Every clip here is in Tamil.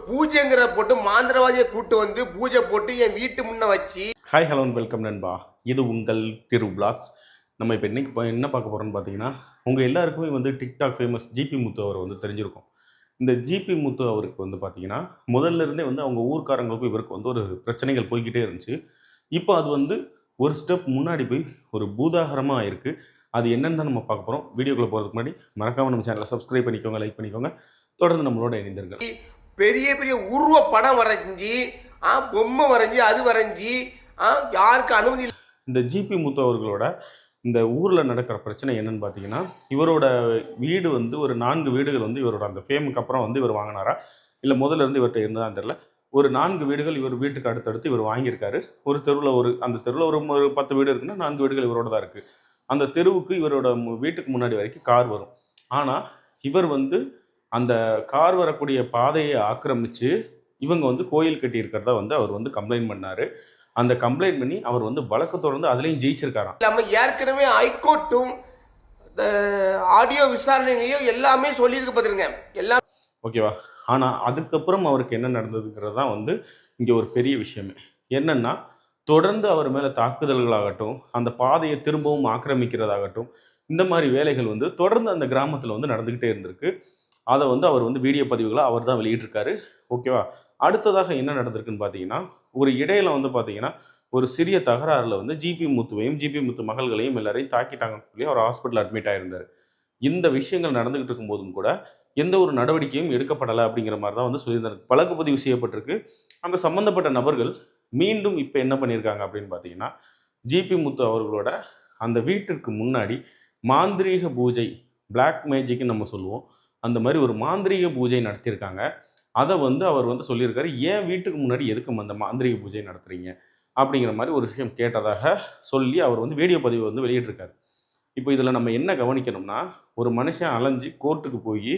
பூஜைங்கிற போட்டு மாந்திரவாதியை கூட்டு வந்து பூஜை போட்டு என் வீட்டு முன்ன வச்சு. ஹாய் ஹலோ வெல்கம் நண்பா. இது உங்கள் திரு பிளாக்ஸ். நம்ம இப்போ இன்னைக்கு என்ன பார்க்க போகிறோம்னு பார்த்தீங்கன்னா, உங்கள் எல்லாருக்குமே வந்து டிக்டாக் ஃபேமஸ் ஜிபி முத்து அவர் வந்து தெரிஞ்சிருக்கும். இந்த ஜிபி முத்து அவருக்கு வந்து பார்த்தீங்கன்னா, முதல்ல இருந்தே வந்து அவங்க ஊர்க்காரங்களுக்கும் இவருக்கு வந்து ஒரு பிரச்சனைகள் போய்கிட்டே இருந்துச்சு. இப்போ அது வந்து ஒரு ஸ்டெப் முன்னாடி போய் ஒரு பூதாகரமாக ஆயிருக்கு. அது என்னன்னு தான் நம்ம பார்க்க போகிறோம். வீடியோக்குள்ளே போகிறதுக்கு முன்னாடி மறக்காமல் நம்ம சேனலை சப்ஸ்கிரைப் பண்ணிக்கோங்க, லைக் பண்ணிக்கோங்க, தொடர்ந்து நம்மளோட இணைந்திருங்கள். பெரிய பெரிய உருவ படம் வரைஞ்சி, பொம்மை வரைஞ்சி, அது வரைஞ்சி, யாருக்கு அனுமதி. இந்த ஜிபி முத்து அவர்களோட இந்த ஊரில் நடக்கிற பிரச்சனை என்னன்னு பார்த்தீங்கன்னா, இவரோட வீடு வந்து ஒரு 4 வீடுகள் வந்து இவரோட அந்த ஃபேமுக்கு அப்புறம் வந்து இவர் வாங்கினாரா, இல்லை முதல்ல இருந்து இவர்கிட்ட இருந்ததான்னு தெரியல. ஒரு 4 வீடுகள் இவர் வீட்டுக்கு அடுத்தடுத்து இவர் வாங்கியிருக்காரு. ஒரு தெருவில் அந்த தெருவில் ஒரு 10 வீடு இருக்குன்னா 4 வீடுகள் இவரோட தான் இருக்குது. அந்த தெருவுக்கு இவரோட வீட்டுக்கு முன்னாடி வரைக்கும் கார் வரும். ஆனால் இவர் வந்து அந்த கார் வரக்கூடிய பாதையை ஆக்கிரமித்து இவங்க வந்து கோயில் கட்டியிருக்கிறதா வந்து அவர் வந்து கம்ப்ளைண்ட் பண்ணார். அந்த கம்ப்ளைண்ட் பண்ணி அவர் வந்து வழக்கு தொடர்ந்து அதுலேயும் ஜெயிச்சிருக்காராம். நம்ம ஏற்கனவே ஹைகோர்ட்டும் ஆடியோ விசாரணையிலையும் எல்லாமே சொல்லியிருக்கு பார்த்துருங்க எல்லாம். ஓகேவா? ஆனால் அதுக்கப்புறம் அவருக்கு என்ன நடந்ததுங்கிறது தான் வந்து இங்கே ஒரு பெரிய விஷயமே. என்னென்னா, தொடர்ந்து அவர் மேலே தாக்குதல்களாகட்டும், அந்த பாதையை திரும்பவும் ஆக்கிரமிக்கிறதாகட்டும், இந்த மாதிரி வேலைகள் வந்து தொடர்ந்து அந்த கிராமத்தில் வந்து நடந்துக்கிட்டே இருந்திருக்கு. அதை வந்து அவர் வந்து வீடியோ பதிவுகளை அவர் தான் வெளியிட்டிருக்காரு. ஓகேவா? அடுத்ததாக என்ன நடந்திருக்குன்னு பார்த்தீங்கன்னா, ஒரு இடையில வந்து பார்த்தீங்கன்னா, ஒரு சிறிய தகராறில் வந்து ஜிபி முத்துவையும் ஜிபி முத்து மகள்களையும் எல்லாரையும் தாக்கிட்டாங்கன்னு சொல்லி அவர் ஹாஸ்பிட்டல் அட்மிட் ஆகியிருந்தார். இந்த விஷயங்கள் நடந்துகிட்டு இருக்கும்போதும் கூட எந்த ஒரு நடவடிக்கையும் எடுக்கப்படலை அப்படிங்கிற மாதிரி தான் வந்து சொல்லியிருந்தார். வழக்கு பதிவு செய்யப்பட்டிருக்கு. அந்த சம்மந்தப்பட்ட நபர்கள் மீண்டும் இப்போ என்ன பண்ணியிருக்காங்க அப்படின்னு பார்த்தீங்கன்னா, ஜிபி முத்து அவர்களோட அந்த வீட்டிற்கு முன்னாடி மாந்திரீக பூஜை, பிளாக் மேஜிக்னு நம்ம சொல்லுவோம், அந்த மாதிரி ஒரு மாந்திரீக பூஜை நடத்தியிருக்காங்க. அதை வந்து அவர் வந்து சொல்லியிருக்காரு. ஏன் வீட்டுக்கு முன்னாடி எதுக்கு அந்த மாந்திரீக பூஜை நடத்துறீங்க அப்படிங்கிற மாதிரி ஒரு விஷயம் கேட்டதாக சொல்லி அவர் வந்து வீடியோ பதிவு வந்து வெளியிட்டிருக்காரு. இப்போ இதில் நம்ம என்ன கவனிக்கணும்னா, ஒரு மனுஷன் அலைஞ்சு கோர்ட்டுக்கு போய்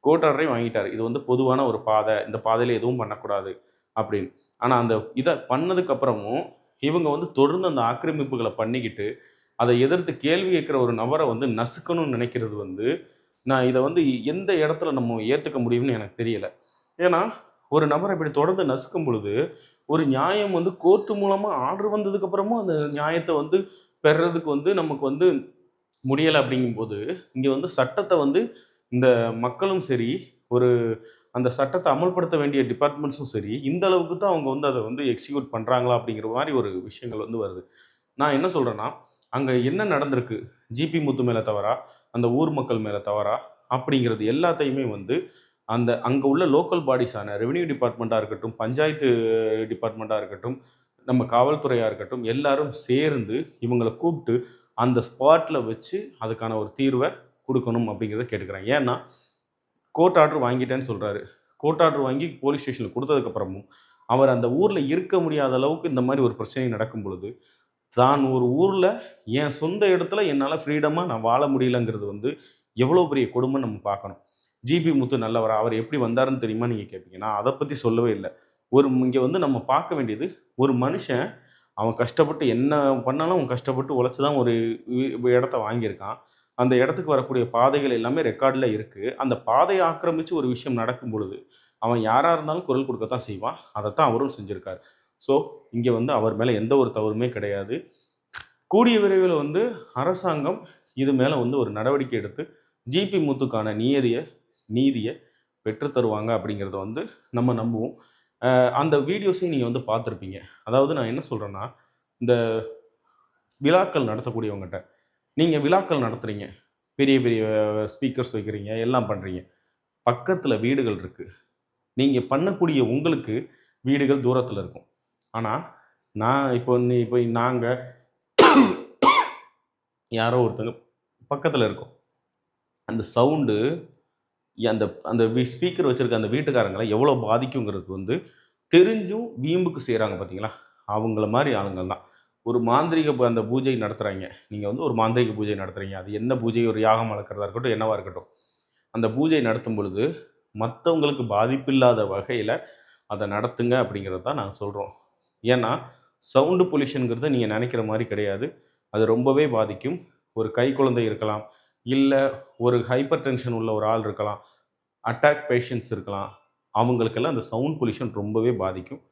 கோர்ட் ஆர்டரை வாங்கிட்டார். இது வந்து பொதுவான ஒரு பாதை, இந்த பாதையில் எதுவும் பண்ணக்கூடாது அப்படின்னு. ஆனால் அந்த இதை பண்ணதுக்கப்புறமும் இவங்க வந்து தொடர்ந்து அந்த ஆக்கிரமிப்புகளை பண்ணிக்கிட்டு அதை எதிர்த்து கேள்வி கேட்குற ஒரு நபரை வந்து நசுக்கணும்னு நினைக்கிறது வந்து, நான் இதை வந்து எந்த இடத்துல நம்ம ஏற்றுக்க முடியும்னு எனக்கு தெரியலை. ஏன்னா ஒரு நபரை இப்படி தொடர்ந்து நசுக்கும் பொழுது ஒரு நியாயம் வந்து கோர்ட்டு மூலமாக ஆர்டர் வந்ததுக்கப்புறமும் அந்த நியாயத்தை வந்து பெறதுக்கு வந்து நமக்கு வந்து முடியலை. அப்படிங்கும்போது இங்கே வந்து சட்டத்தை வந்து இந்த மக்களும் சரி, ஒரு அந்த சட்டத்தை அமல்படுத்த வேண்டிய டிபார்ட்மெண்ட்ஸும் சரி, இந்த அளவுக்கு தான் அவங்க வந்து அதை வந்து எக்ஸிக்யூட் பண்ணுறாங்களா அப்படிங்கிற மாதிரி ஒரு விஷயங்கள் வந்து வருது. நான் என்ன சொல்கிறேன்னா, அங்கே என்ன நடந்திருக்கு, ஜிபி முத்து மேலே தவறா, அந்த ஊர் மக்கள் மேலே தவறா அப்படிங்கிறது எல்லாத்தையுமே வந்து அந்த அங்கே உள்ள லோக்கல் பாடிஸான ரெவென்யூ டிபார்ட்மெண்ட்டாக இருக்கட்டும், பஞ்சாயத்து டிபார்ட்மெண்ட்டாக இருக்கட்டும், நம்ம காவல்துறையாக இருக்கட்டும், எல்லாரும் சேர்ந்து இவங்களை கூப்பிட்டு அந்த ஸ்பாட்டில் வச்சு அதுக்கான ஒரு தீர்வை கொடுக்கணும் அப்படிங்கிறத கேட்டுக்கிறேன். ஏன்னா கோர்ட் ஆர்டர் வாங்கிட்டேன்னு சொல்கிறாரு. கோர்ட் ஆர்டர் வாங்கி போலீஸ் ஸ்டேஷனில் கொடுத்ததுக்கப்புறமும் அவர் அந்த ஊரில் இருக்க முடியாத அளவுக்கு இந்த மாதிரி ஒரு பிரச்சனை நடக்கும் பொழுது, தான் ஒரு ஊரில் என் சொந்த இடத்துல என்னால் ஃப்ரீடமாக நான் வாழ முடியலங்கிறது வந்து எவ்வளோ பெரிய கொடுமைன்னு நம்ம பார்க்கணும். ஜிபி முத்து நல்லவரா, அவர் எப்படி வந்தாருன்னு தெரியுமா நீங்கள் கேட்பீங்க. நான் அதை பற்றி சொல்லவே இல்லை. இங்கே வந்து நம்ம பார்க்க வேண்டியது, ஒரு மனுஷன் அவன் கஷ்டப்பட்டு என்ன பண்ணாலும் அவன் கஷ்டப்பட்டு உழைச்சி தான் ஒரு இடத்த வாங்கியிருக்கான். அந்த இடத்துக்கு வரக்கூடிய பாதைகள் எல்லாமே ரெக்கார்டில் இருக்குது. அந்த பாதையை ஆக்கிரமித்து ஒரு விஷயம் நடக்கும் பொழுது அவன் யாராக இருந்தாலும் குரல் கொடுக்கத்தான் செய்வான். அதைத்தான் அவரும் செஞ்சுருக்கார். ஸோ இங்கே வந்து அவர் மேலே எந்த ஒரு தவறுமே கிடையாது. கூடிய விரைவில் வந்து அரசாங்கம் இது மேலே வந்து ஒரு நடவடிக்கை எடுத்து ஜிபி முத்துக்கான நீதியை பெற்றுத்தருவாங்க அப்படிங்கிறத வந்து நம்ம நம்புவோம். அந்த வீடியோஸையும் நீங்கள் வந்து பார்த்துருப்பீங்க. அதாவது நான் என்ன சொல்கிறேன்னா, இந்த விழாக்கள் நடத்தக்கூடியவங்ககிட்ட நீங்கள் விழாக்கள் நடத்துகிறீங்க, பெரிய பெரிய ஸ்பீக்கர்ஸ் வைக்கிறீங்க, எல்லாம் பண்ணுறீங்க, பக்கத்தில் வீடுகள் இருக்குது. நீங்கள் பண்ணக்கூடிய உங்களுக்கு வீடுகள் தூரத்தில் இருக்கும். ஆனால் நான் இப்போ நாங்கள் யாரோ ஒருத்தங்க பக்கத்தில் இருக்கோம். அந்த சவுண்டு அந்த அந்த ஸ்பீக்கர் வச்சுருக்க அந்த வீட்டுக்காரங்களை எவ்வளோ பாதிக்குங்கிறது வந்து தெரிஞ்சும் வீம்புக்கு செய்கிறாங்க பார்த்தீங்களா, அவங்கள மாதிரி ஆளுங்கள் தான். ஒரு மாந்திரிக அந்த பூஜை நடத்துகிறாங்க. நீங்கள் வந்து ஒரு மாந்திரிக பூஜை நடத்துகிறீங்க, அது என்ன பூஜை, ஒரு யாகம் வளர்க்குறதா இருக்கட்டும், என்னவாக இருக்கட்டும், அந்த பூஜை நடத்தும் பொழுது மற்றவங்களுக்கு பாதிப்பில்லாத வகையில் அதை நடத்துங்க அப்படிங்கிறது தான் நாங்கள் சொல்கிறோம். ஏன்னா சவுண்டு பொல்யூஷனுங்கிறது நீங்கள் நினைக்கிற மாதிரி கிடையாது. அது ரொம்பவே பாதிக்கும். ஒரு கை குழந்தை இருக்கலாம், இல்லை ஒரு ஹைப்பர் டென்ஷன் உள்ள ஒரு ஆள் இருக்கலாம், அட்டாக் பேஷண்ட்ஸ் இருக்கலாம், அவங்களுக்கெல்லாம் அந்த சவுண்ட் பொல்யூஷன் ரொம்பவே பாதிக்கும்.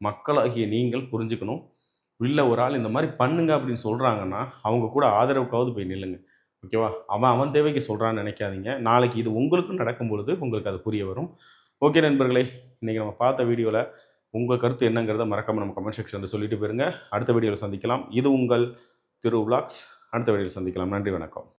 மக்களாகிய நீங்கள் புரிஞ்சுக்கணும். இல்ல ஒரு ஆள் இந்த மாரி பண்ணுங்க அப்படின்னு சொல்றாங்கன்னா, அவங்க கூட ஆதரவுக்காவது போய் நில்லுங்க. ஓகேவா? அவன் அவன் தேவைக்கு சொல்றான்னு நெனைக்காதீங்க. நாளைக்கு இது உங்களுக்கும் நடக்கும் பொழுது உங்களுக்கு அது புரிய வரும். ஓகே நண்பர்களே, இன்னைக்கு நம்ம பார்த்த வீடியோல உங்க கருத்து என்னங்கிறத மறக்காம நம்ம கமெண்ட் செக்ஷன்ல சொல்லிட்டு போயிருங்க. அடுத்த வீடியோல சந்திக்கலாம். இது உங்கள் திரு விலாக்ஸ். அடுத்த வீடியோல சந்திக்கலாம். நன்றி, வணக்கம்.